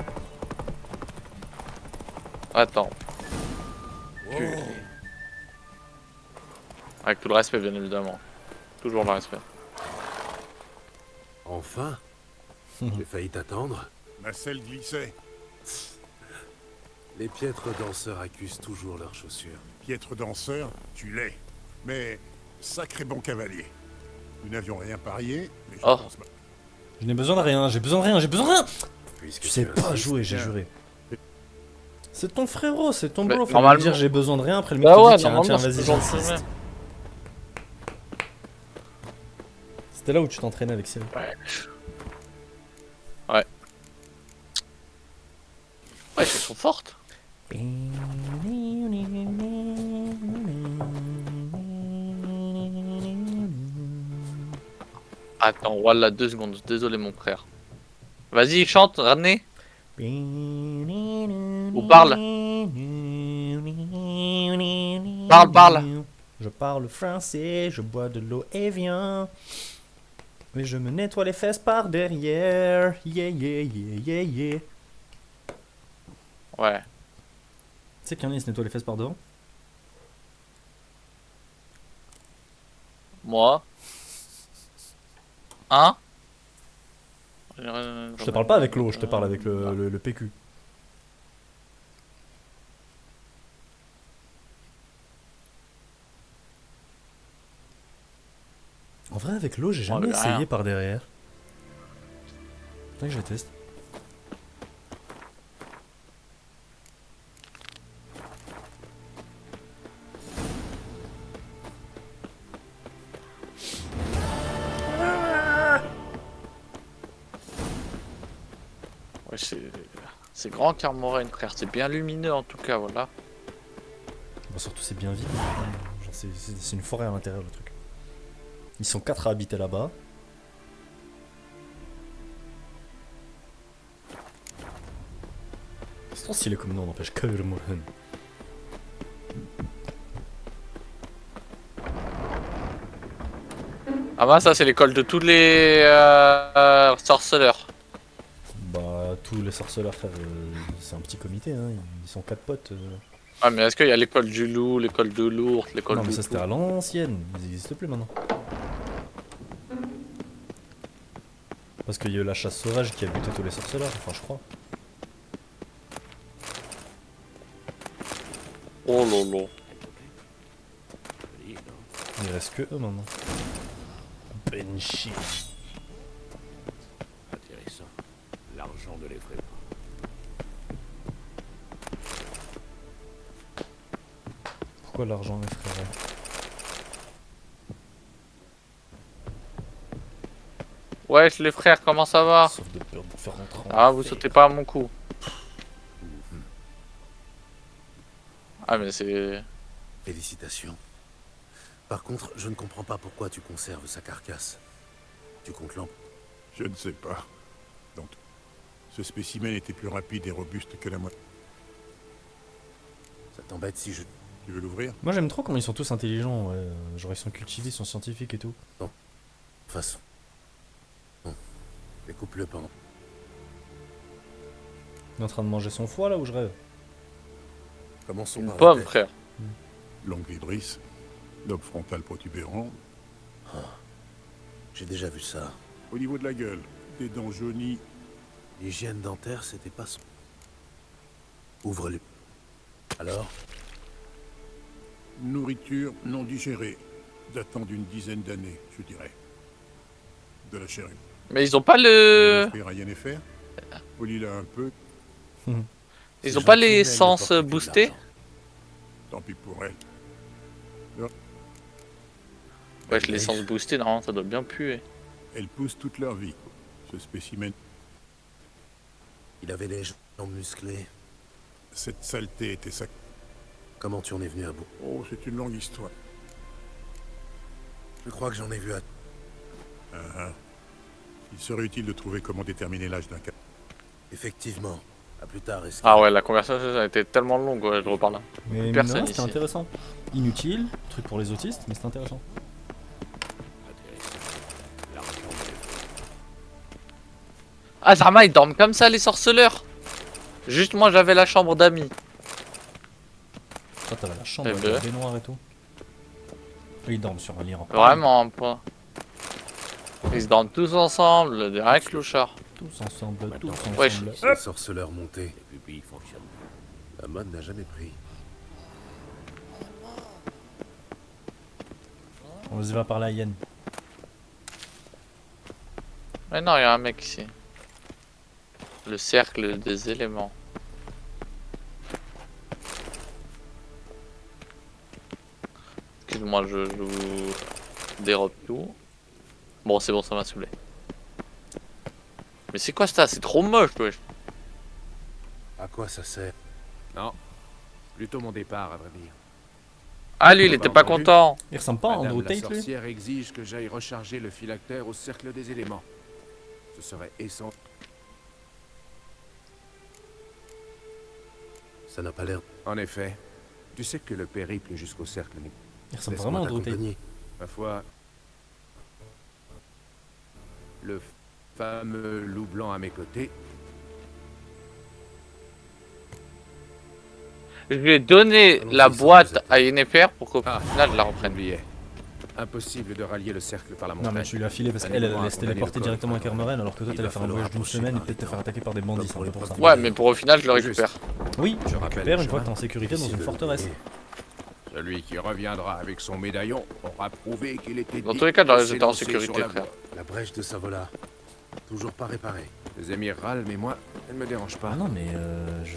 Attends. Avec tout le respect, bien évidemment. Toujours le respect. Enfin? J'ai failli t'attendre. Ma selle glissait. Les piètres danseurs accusent toujours leurs chaussures. Piètre danseur, tu l'es. Mais sacré bon cavalier. Nous n'avions rien parié, mais je pense pas. Je n'ai besoin de rien, j'ai besoin de rien, j'ai besoin de rien. Puisque tu sais pas jouer, j'ai juré. C'est ton frérot, c'est ton bro. Faut normalement... lui dire j'ai besoin de rien, après le mec bah te ouais, dit tiens, vas-y, j'insiste. C'était là où tu t'entraînais avec Cyril. Ouais. Ouais. Ouais, elles sont fortes. Attends, voilà 2 secondes, désolé mon frère. Vas-y, chante, ramenez. Ou parle. Parle. Je parle français, je bois de l'eau et viens. Mais je me nettoie les fesses par derrière. Yeah, yeah, yeah, yeah, yeah. Ouais. sais qu'il y en a, ils se nettoient les fesses par devant. Moi. Hein? Je te parle pas avec l'eau, je te parle avec le PQ. En vrai, avec l'eau, j'ai jamais essayé rien. par derrière. Faudrait que je teste. Ouais, c'est grand Carmoraine, frère. C'est bien lumineux en tout cas, voilà. Bah, surtout, c'est bien vide. Genre, c'est une forêt à l'intérieur, le truc. Ils sont 4 à habiter là-bas. C'est trop stylé comme nom, n'empêche. Carmoraine. Ah bah ça c'est l'école de tous les sorceleurs. Bah, tous les sorceleurs, frère, c'est un petit comité, hein. Ils sont 4 potes. Ah mais est-ce qu'il y a l'école du loup, l'école de l'ours, l'école Non, du mais ça c'était à l'ancienne. Ils n'existent plus maintenant. Parce qu'il y a eu la chasse sauvage qui a buté tous les sorceleurs, enfin, je crois. Oh lolo. Il reste que eux maintenant. Banshee. Intéressant. L'argent ne les ferait pas. Pourquoi l'argent effraierait? Wesh les frères, comment ça va? Sauf de peur de faire rentrer en Ah vous sautez pas à mon cou. Ah mais c'est... Félicitations. Par contre, je ne comprends pas pourquoi tu conserves sa carcasse. Tu comptes l'en... Je ne sais pas. Donc, ce spécimen était plus rapide et robuste que la moitié. Ça t'embête si je... Tu veux l'ouvrir? Moi j'aime trop comment ils sont tous intelligents, ouais. Genre ils sont cultivés, ils sont scientifiques et tout. Non. De toute façon. Bon. Découpe-le pendant. Il est en train de manger son foie là où je rêve. Commençons Une par la pomme tête. frère. Longue vibrisse, lobe frontal protubérant. Oh. J'ai déjà vu ça. Au niveau de la gueule, des dents jaunies. L'hygiène dentaire, c'était pas son... Ouvre-le. Alors? Nourriture non digérée, datant d'une dizaine d'années, je dirais. De la chair humaine. Mais ils ont pas le... Rien à faire. Polis-la un peu. Ils ont pas les sens boostés? Tant pis pour elle. Wesh les sens boostés, normalement ça doit bien puer. Elles poussent toute leur vie. Ce spécimen. Il avait les jambes musclées. Cette saleté était sa... Comment tu en es venu à bout? Oh, c'est une longue histoire. Je crois que j'en ai vu à... Il serait utile de trouver comment déterminer l'âge d'un cas. Effectivement. À plus tard, est-ce que... Ah ouais, la conversation a été tellement longue, ouais, je reparle là. Mais Personne c'était ici. intéressant. Inutile, truc pour les autistes, mais c'était intéressant. Ah Zarma, ils dorment comme ça les sorceleurs. Juste moi j'avais la chambre d'amis. Toi t'avais la chambre Eh avec ben. la baignoire et tout. Ils dorment sur un lit en Vraiment pas. Ils se dorment tous ensemble, des règles clochards. Tous ensemble, tous ensemble. Wesh. Les sorceleurs montés. Les pupilles fonctionnent. La mode n'a jamais pris. On y va par là, Yann. Mais non, il y a un mec ici. Le cercle des éléments. Excuse-moi, je vous dérobe tout. Bon, c'est bon, ça m'a saoulé. Mais c'est quoi ça? C'est trop moche, wesh. À quoi ça sert? Non. Plutôt mon départ, à vrai dire. Ah, lui, il était pas content. Il ressemble pas à Madame Andrew la Tate, lui. sorcière exige que j'aille recharger le phylactère au cercle des éléments. Ce serait essentiel. Ça n'a pas l'air... En effet, tu sais que le périple jusqu'au cercle n'est... Il ressemble Laisse-moi vraiment à Andrew Tate. t'accompagner. Ma foi... Le fameux loup blanc à mes côtés... Je lui ai donné la boîte à Yennefer pour qu'au final je la reprenne. Impossible de rallier le cercle par la Non, montagne. mais tu lui as filé parce qu'elle allait se téléporter directement à Kermoren alors que toi t'allais faire un voyage d'une semaine et peut-être te faire attaquer par des bandits, c'est pour ça. Ouais, mais pour au final je le récupère. Oui, tu Je le rappelle récupères le une fois que chemin. t'es en sécurité dans une forteresse. Celui qui reviendra avec son médaillon aura prouvé qu'il était. Dans tous les cas, dans les digne de états en s'élancer sécurité, sur la frère. voie. La brèche de Savola. Toujours pas réparée. Les émirs râlent, mais moi, elle me dérange pas. Ah non, mais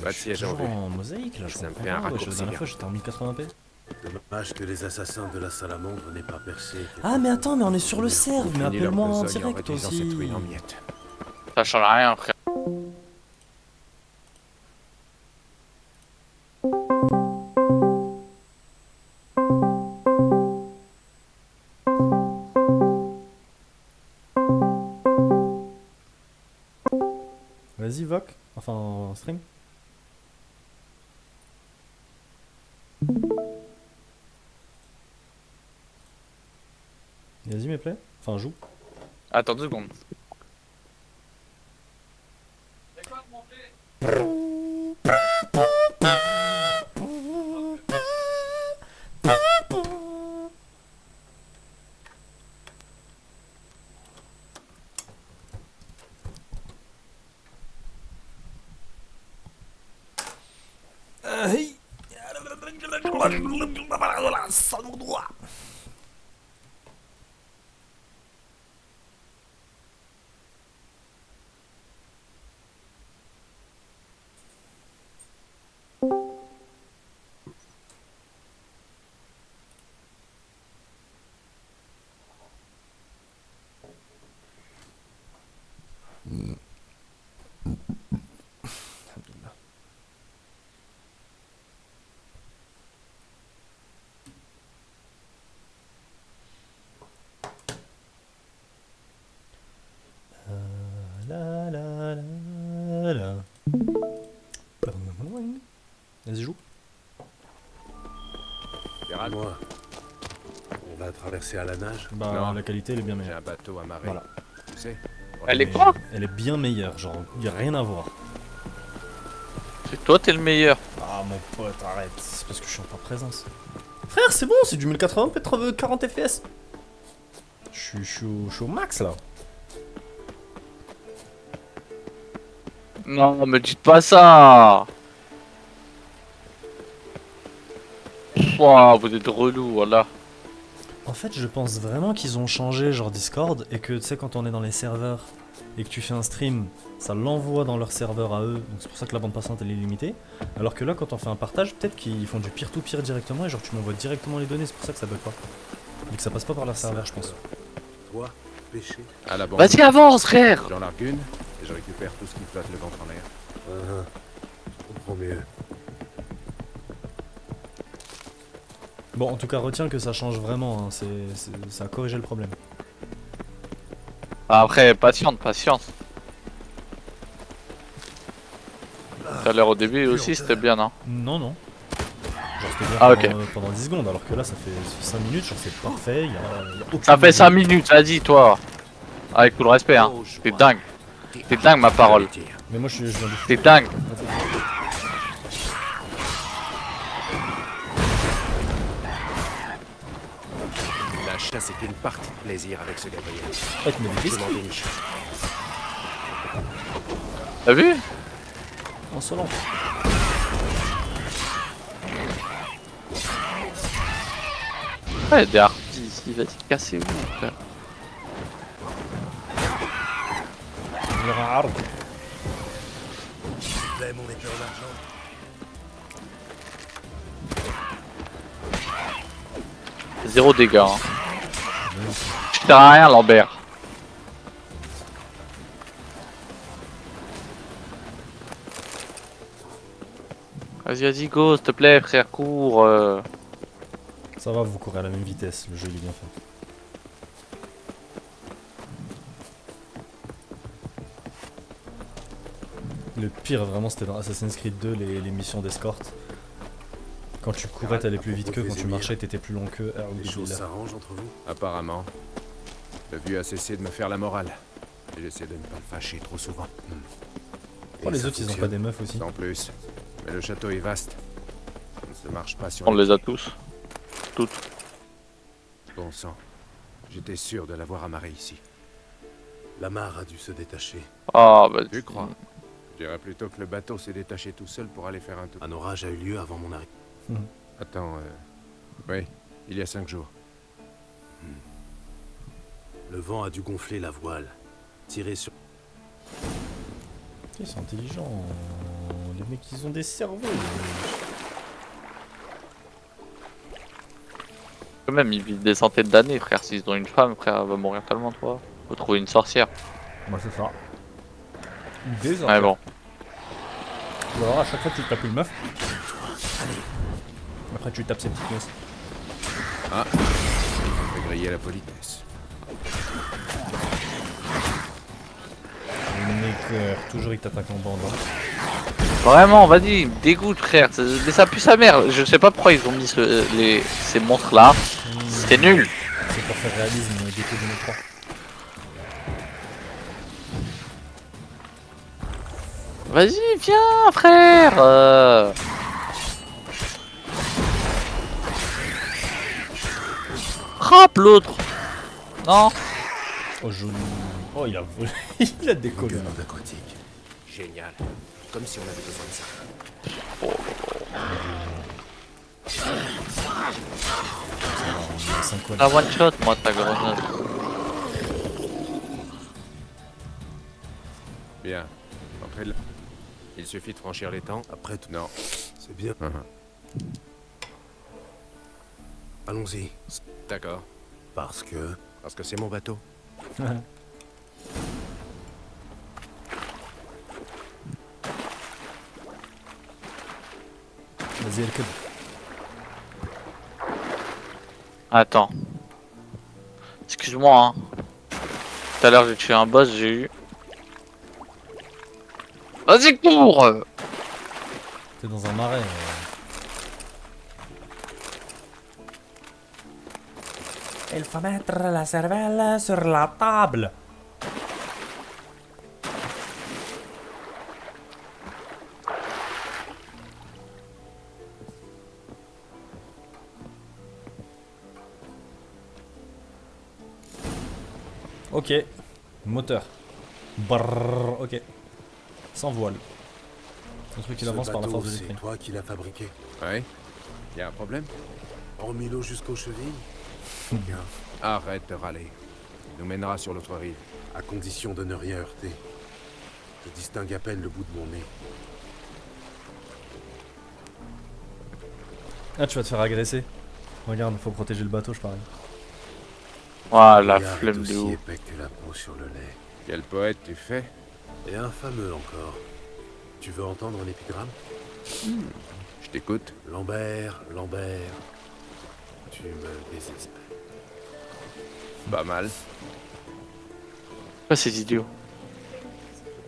Pas de je suis siège en toujours vue. en mosaïque là, je Ça me comprends fait un pas, wesh, la raccourci, dernière hein. fois j'étais en 1080p. Dommage que les assassins de la salamandre n'aient pas percé. Ah mais attends, mais on est sur le serve, mais Fini leur appelle-moi en besogne direct réduisant cette aussi. ruine en miettes. Ça change rien, frère. Vas-y Voc, enfin en stream. Vas-y mes play, enfin joue. Attends 2 secondes. La la la la. Vas-y joue. Moi, on va traverser à la nage. Bah Non. la qualité elle est bien J'ai meilleure. un bateau amarré. Voilà. Tu sais. Elle est Mais quoi? Elle est bien meilleure, genre y a rien à voir. C'est toi, t'es le meilleur. Ah mon pote, arrête, c'est parce que je suis en ta présence. Frère, c'est bon, c'est du 1080p 40 fps. Je suis au max là. Non, me dites pas ça. Wow, vous êtes relou, voilà. En fait, je pense vraiment qu'ils ont changé genre Discord et que tu sais quand on est dans les serveurs et que tu fais un stream, ça l'envoie dans leur serveur à eux, donc c'est pour ça que la bande passante elle est limitée. Alors que là quand on fait un partage, peut-être qu'ils font du peer-to-peer directement et genre tu m'envoies directement les données, c'est pour ça que ça bug pas. Et que ça passe pas par leur serveur je pense. Toi, pêcher. À la banque. Vas-y, avance, frère. J'en largue une et je récupère tout ce qui flotte le ventre en l'air. Je comprends mieux. Bon en tout cas retiens que ça change vraiment, hein. Ça a corrigé le problème. Après, patience. Tout à l'heure au début aussi, c'était bien, non? Non. Genre c'était bien Ah, pendant, pendant 10 secondes alors que là ça fait 5 minutes, genre c'est parfait, y a aucun Ça fait problème. 5 minutes, vas-y, toi. Avec tout le respect, hein. T'es dingue. T'es dingue, ma parole. Mais moi je viens de... T'es dingue. La chasse est une partie de plaisir avec ce Gabriel. Ah, tu m'avais dit Je ça. m'en déniche. T'as vu? Insolent. Ouais, des harpies ici, vas-y, cassez-vous, frère. Il y aura un arbre. Fais mon épée en argent. Zéro dégâts, hein. Je sers à rien, Lambert. Vas-y, go, s'il te plaît, frère, cours. Ça va, vous courez à la même vitesse, le jeu il est bien fait. Le pire vraiment c'était dans Assassin's Creed 2 les missions d'escorte. Quand tu courais t'allais plus vite qu'eux, quand tu marchais t'étais plus long qu'eux. Les choses s'arrangent entre vous. Apparemment. Le vieux a cessé de me faire la morale. Et j'essaie de ne pas le fâcher trop souvent. Oh, les autres ils ont pas des meufs aussi. En plus. Mais le château est vaste. Ça marche pas sur On les a tous. Toutes. Bon sang. J'étais sûr de l'avoir amarré ici. La mare a dû se détacher. Ah, bah. Tu crois? Je dirais plutôt que le bateau s'est détaché tout seul pour aller faire un tour. Un orage a eu lieu avant mon arrivée. Attends, oui, il y a 5 jours. Le vent a dû gonfler la voile. Tirer sur... Ils sont intelligents. Les mecs, ils ont des cerveaux. Quand même, ils vivent des centaines d'années, frère. S'ils ont une femme, frère, elle va mourir tellement, toi. Faut trouver une sorcière. Bah, c'est ça. Ou des Ouais, bon. Ou alors, à chaque fois, tu tapes une meuf. Après, tu tapes ses petites meufs. Ah, je vais griller la politesse. Le mec, toujours il t'attaque en bandant. Vraiment, vas-y, il me dégoûte, frère. Mais ça pue sa mère. Je sais pas pourquoi ils ont mis ces monstres là. C'était nul. C'est pour faire réalisme, déco 2003. Vas-y, viens, frère. Frappe l'autre. Non. Oh, joli. Oh, il a volé. Il a décollé. aquatique. Génial. Comme si on avait besoin de ça. La one shot, moi, ta grenade. Bien. Entrez là. Il suffit de franchir l'étang. Après tout. Non. C'est bien. Allons-y. D'accord. Parce que c'est mon bateau. Vas-y, elle code. Attends. Excuse-moi, hein. Tout à l'heure, j'ai tué un boss, j'ai eu... Vas-y, cours. T'es dans un marais. Il faut mettre la cervelle sur la table. Ok. Moteur. Brrr, ok. Sans voile. Le truc il avance par la force de l'esprit. C'est toi qui l'as fabriqué. Ouais. Y a un problème? Hormis l'eau jusqu'aux chevilles. Bien. Arrête de râler. Il nous mènera sur l'autre rive. À condition de ne rien heurter. Je distingue à peine le bout de mon nez. Ah, tu vas te faire agresser. Regarde, faut protéger le bateau, je parie. Voilà, Regarde, flemme de aussi ouf. épais que la peau sur le lait. Quel poète tu fais? Et infameux encore. Tu veux entendre un épigramme? Je t'écoute. Lambert, Lambert, tu me désespères. Pas mal. Quoi ces idiots?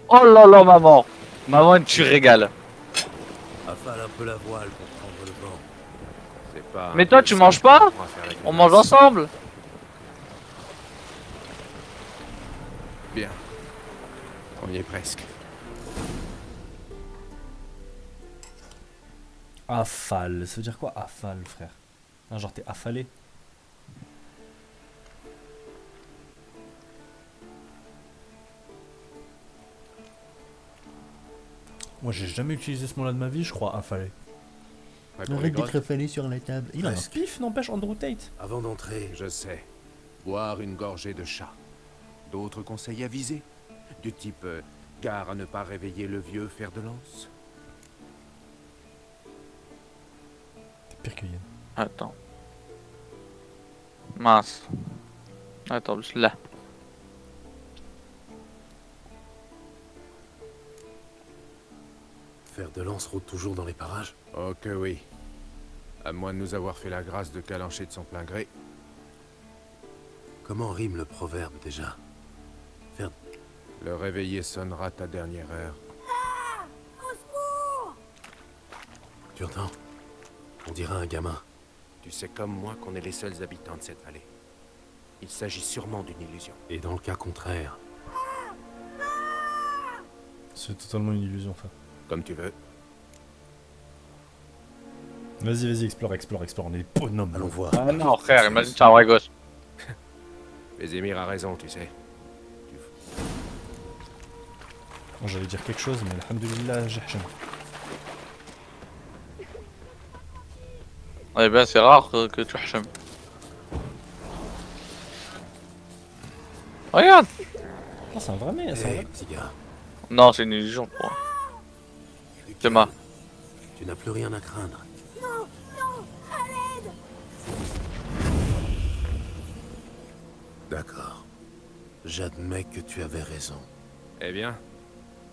Oh là là, maman. Maman, tu régales. Affale un peu la voile pour prendre le vent. C'est pas... Mais toi, tu manges pas? On mange ensemble. Bien. On y est presque. Affale, ça veut dire quoi affale, frère? Ah, genre t'es affalé? Moi j'ai jamais utilisé ce mot-là de ma vie, je crois, affalé. Arrête d'être affalé sur la table. Il a un pif, n'empêche, Andrew Tate. Avant d'entrer, Je sais. Boire une gorgée de chat. D'autres conseils avisés? Du type gare à ne pas réveiller le vieux fer de lance? T'es pire que Yann. Attends. Mince. Attends, juste là. fer de lance rôde toujours dans les parages. Oh que oui. À moins de nous avoir fait la grâce de calancher de son plein gré. Comment rime le proverbe déjà? Fer... Le réveillé sonnera ta dernière heure. Tu entends? On dirait un gamin. Tu sais comme moi qu'on est les seuls habitants de cette vallée. Il s'agit sûrement d'une illusion. Et dans le cas contraire, C'est totalement une illusion, frère. Comme tu veux. Vas-y, vas-y, explore, on est des bonhommes. Allons voir. Ah non, frère, imagine, c'est un vrai gosse. Vézémir a raison, tu sais. Bon, j'allais dire quelque chose, mais alhamdoulilah, j'ai rien. Eh bien, c'est rare que tu hacham. Regarde. Oh, c'est un vrai mec, c'est un vrai. Petit gars, Non, c'est une illusion, je crois. C'est ma. tu n'as plus rien à craindre. Non, non, à l'aide. D'accord. J'admets que tu avais raison. Eh bien,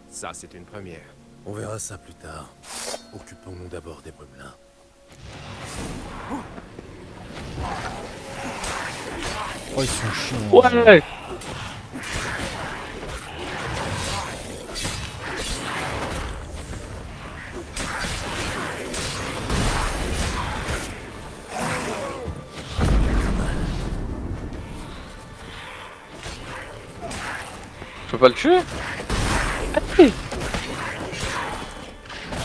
ça c'est une première. On verra ça plus tard. Occupons-nous d'abord des Brumelins. Oh, ils sont chiants. Ouais. Je peux pas le tuer?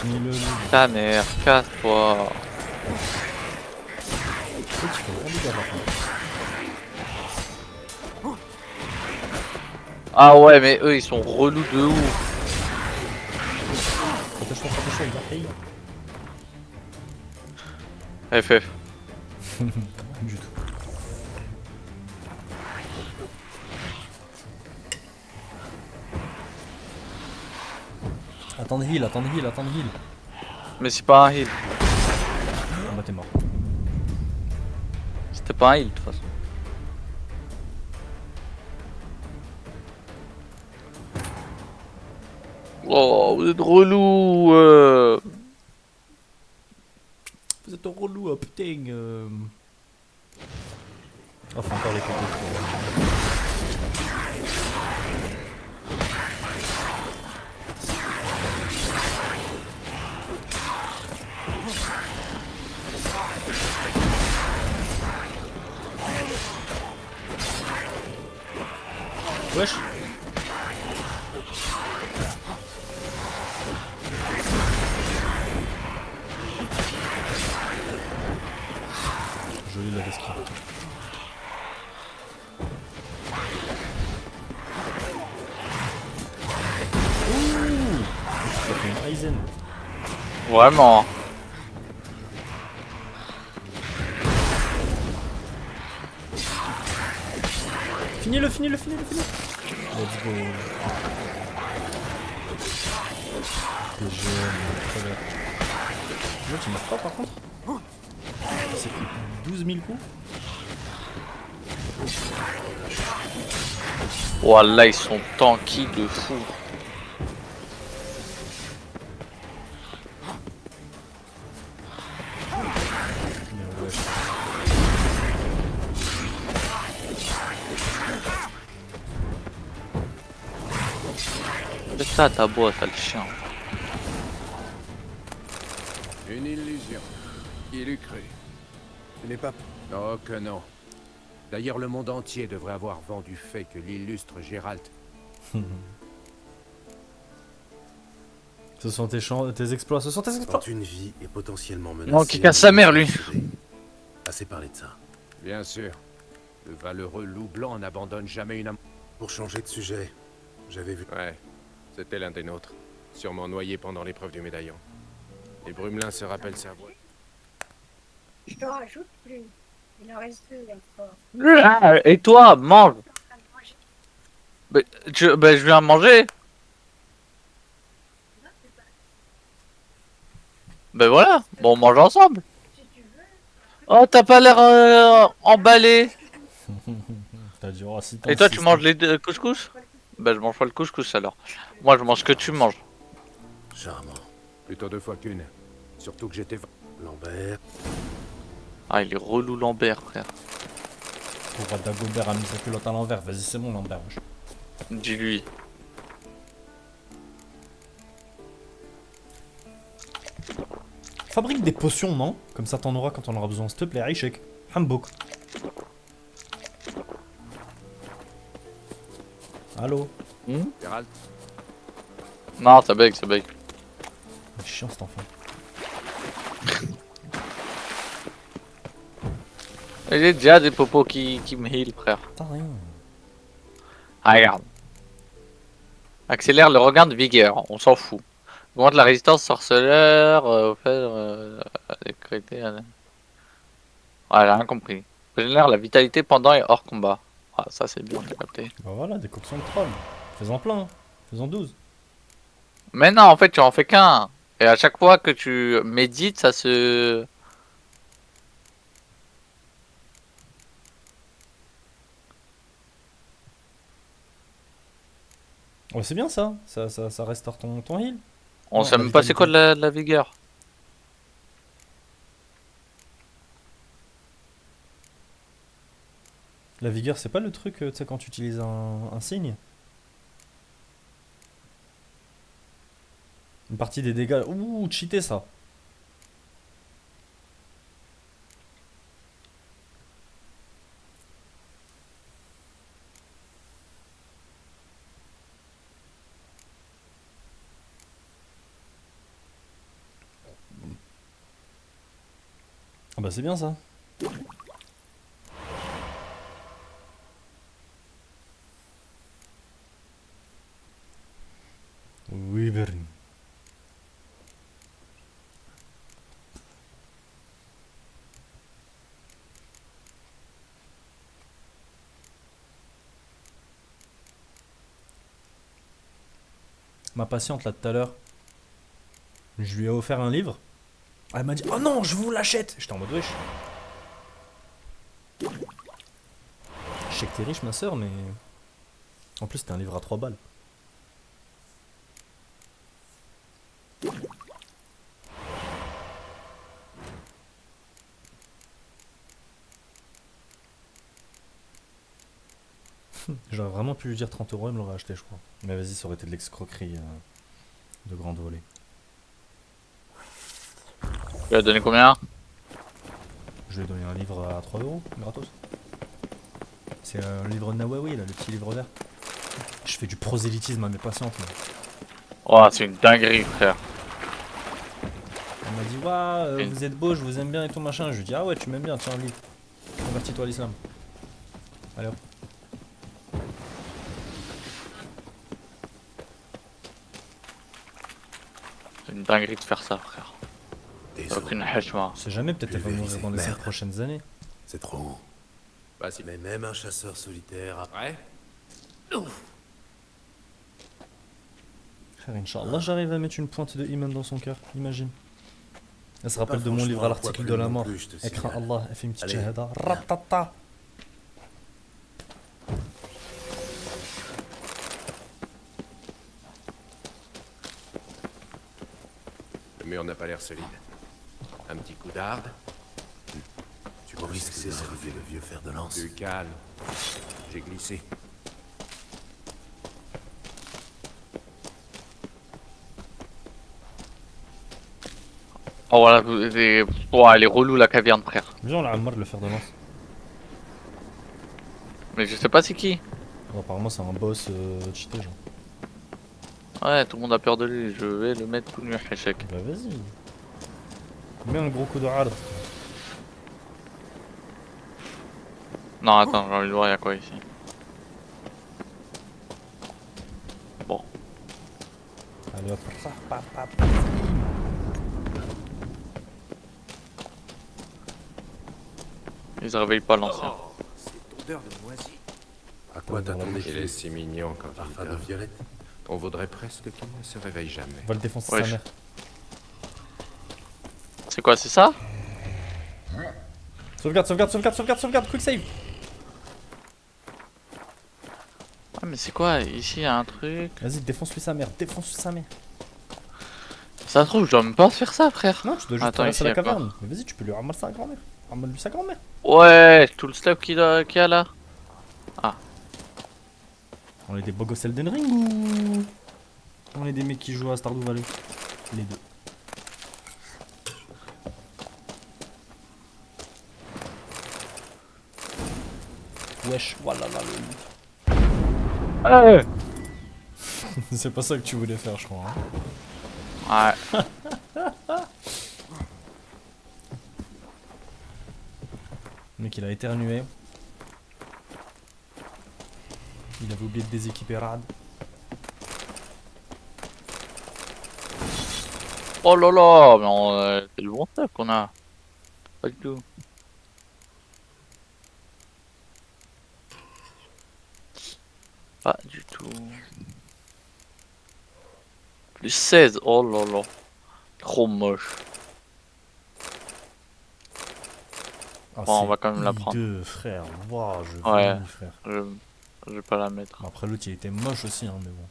Finis-le. Ta mère, casse-toi. Tu fais vraiment du gars, par contre. Ah ouais, mais eux ils sont relous de ouf. Protège-toi, il va payer. FF. Du tout. Attends de heal, attends de heal, attends de heal. Mais c'est pas un heal. Ah bah t'es mort. C'était pas un heal de toute façon. Oh, vous êtes relou. Vous êtes relou, putain. Oh, faut encore les péter. Wesh. Joli la vesquille. Ouh, ça fait une Aizen. Vraiment. Finis-le, finis-le, finis-le, finis-le. Let's go. T'es jeune, très bien. Là, tu meurs pas par contre. C'est 12 000 coups. Wallah, ils sont tanky de fou. C'est ça ta boîte, t'as le chien. Une illusion. Qui l'eût cru? Tu n'es pas... Oh que non. D'ailleurs, le monde entier devrait avoir vent du fait que l'illustre Gérald... Ce sont tes exploits, ce sont tes exploits. Quand une vie est potentiellement menacée... Non, qui casse sa mère, lui. Assez parlé de ça. Bien sûr. Le valeureux loup blanc n'abandonne jamais une âme. Pour changer de sujet, j'avais vu... Ouais, c'était l'un des nôtres. Sûrement noyé pendant l'épreuve du médaillon. Les Brumelins se rappellent sa voix. Je te rajoute plus. Il en reste deux encore. Et toi, mange. Bah, je viens manger. Ben voilà, bon on mange ensemble. Oh t'as pas l'air emballé. T'as dit, oh, si et toi tu manges les deux couscous? Ben je mange pas le couscous alors. Moi je mange ce que tu manges. Charmant. Plutôt 2 fois qu'une. Surtout que j'étais... Lambert. Ah il est relou Lambert frère. Pourquoi Dagobert a mis sa culotte à l'envers? Vas-y c'est bon Lambert. Dis-lui. Fabrique des potions, non? Comme ça t'en auras quand on aura besoin. S'il te plaît, Aïchek. Hambouk. Allô? Gérald? Non, ça bug, ça bug. C'est chiant cet enfant. Mais j'ai déjà des popos qui me heal, frère. T'as rien. Ah, regarde. Accélère le regain de vigueur, on s'en fout. Augmente la résistance sorceleur, au fait, ouais, j'ai rien compris. Régénère la vitalité pendant et hors combat. Ah, ça c'est bien, j'ai capté. Bah voilà, décoction de troll. Fais-en plein, hein. Fais-en 12. Mais non, en fait, tu en fais qu'un. Et à chaque fois que tu médites, ça se... Ouais, c'est bien ça. Ça restaure ton heal. On Non, sait la même pas c'est quoi vitalité. de la vigueur. La vigueur, c'est pas le truc, tu sais, quand tu utilises un signe. Une partie des dégâts. Ouh, cheaté ça. Ah bah c'est bien ça. Wyvern. Ma patiente là tout à l'heure, je lui ai offert un livre. Elle m'a dit oh non, je vous l'achète. J'étais en mode wesh. Je sais que t'es riche ma soeur, mais en plus c'était un livre à 3 balles. J'aurais vraiment pu lui dire 30 euros, elle me l'aurait acheté, je crois. Mais vas-y, ça aurait été de l'escroquerie de grande volée. Tu lui as donné combien? Je lui ai donné un livre à 3 euros, gratos. C'est un livre de Nawawi, là, le petit livre vert. Je fais du prosélytisme à mes patientes. Là. Oh, c'est une dinguerie, frère. Elle m'a dit, ouais, vous êtes beau, je vous aime bien et tout machin. Je lui dis, ah ouais, tu m'aimes bien, tiens, un livre. Convertis-toi à l'islam. Allez hop. C'est une dinguerie de faire ça, frère. Aucune hachma. On sait jamais, peut-être elle va mourir dans les 5 prochaines années. C'est trop haut. Bah si. Mais même un chasseur solitaire... Ouais. Frère, Inch'Allah, j'arrive à mettre une pointe de iman dans son cœur, imagine. Elle se rappelle de mon livre à l'article de la mort. Elle craint Allah, elle fait une petite shahada. Ratata. Le mur n'a pas l'air solide. Un petit coup d'arde. Tu risques de relever le vieux fer de lance. Plus calme. J'ai glissé. Oh voilà, oh, elle est relou la caverne, frère. Viens, on l'a Ammar le fer de lance. Mais je sais pas c'est qui. Bon, apparemment, c'est un boss cheaté, genre. Ouais, tout le monde a peur de lui, je vais le mettre tout nu à échec. Bah vas-y. Mets un gros coup de hard. Non, attends, j'ai envie de voir y'a quoi ici. Bon. Allez hop. Ils se réveillent pas l'ancien. Cette odeur de moisi. À quoi t'attendais Il est si mignon quand Parfum il de dort. violette. On voudrait presque qu'il ne se réveille jamais. On va le défoncer Wesh. sa mère. C'est quoi, c'est ça? Sauvegarde, sauvegarde, sauvegarde, sauvegarde, sauvegarde, quick save. Ah mais c'est quoi? Ici y'a un truc. Vas-y, défonce-lui sa mère, défonce-lui sa mère. Ça se trouve, je dois même pas faire ça, frère. Non, tu dois juste Attends, traverser ici, la y'a quoi? caverne. Mais vas-y, tu peux lui ramener sa grand-mère. Ramène-lui sa grand-mère. Ouais, tout le stuff qu'il y a là. Ah. On est des beaux gosses Elden Ring ou on est des mecs qui jouent à Stardew Valley? Les deux. Wesh, voilà la Ouais. C'est pas ça que tu voulais faire, je crois. Hein. Ouais. Le mec il a éternué. Il avait oublié de déséquiper Rad. Oh là là, mais c'est le bon stuff qu'on a. Pas du tout. Pas du tout. Plus 16, oh là là. Trop moche. Ah, Bon, on va quand même la prendre. I2, frère. Waouh, je Ouais, vomis, frère. je vais pas la mettre. Après l'autre il était moche aussi, hein, mais bon.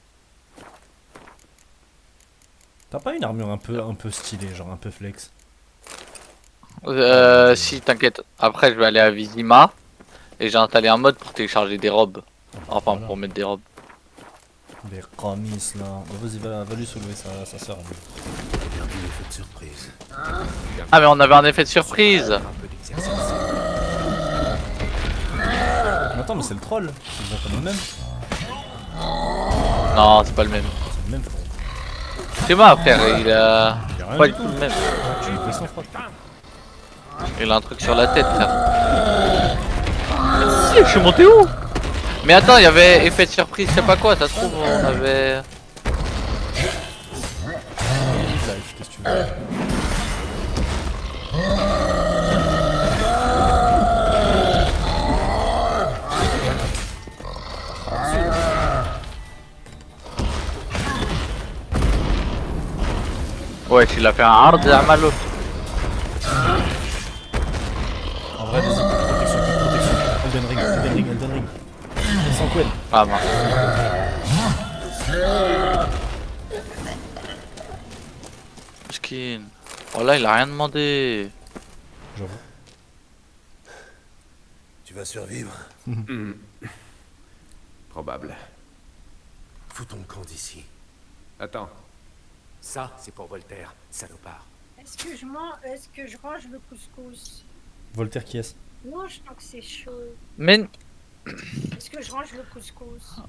T'as pas une armure un peu stylée, genre un peu flex? Si, t'inquiète. Après, je vais aller à Vizima. Et j'ai installé un mode pour télécharger des robes. Enfin, voilà. pour mettre des robes. Des ramis là. Bah, vas-y, va lui soulever sa soeur. J'ai perdu l'effet de surprise. Ah, mais on avait un effet de surprise. Attends, mais c'est le troll. C'est exactement le même. Non, c'est pas le même. C'est le même, frère. C'est moi, frère, il a rien pas du du tout tout. le même. Tu lui fais son froc. Il a un truc sur la tête, frère. Si, je suis monté où? Mais attends, il y avait effet de surprise, je sais pas quoi, ça se trouve, on avait... Life, qu'est-ce que tu veux? Ouais, il a fait un hard à malo. En vrai, vas-y, protection. Elden Ring. Sans Quen. Ah mince. Skin. Oh là, il a rien demandé. J'avoue. Tu vas survivre? Probable. Fous ton camp d'ici. Attends. Ça, c'est pour Voltaire, salopard. Est-ce que je range le couscous? Voltaire qui est-ce? Non, je sens que c'est chaud. Mais... Est-ce que je range le couscous?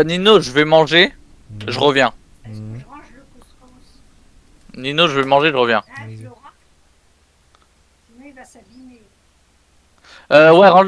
Nino, je vais manger. Je reviens. Est-ce que je range le couscous? Nino, je vais manger, je reviens. Ah, je le range. Sinon, il va s'abîmer. Ouais, range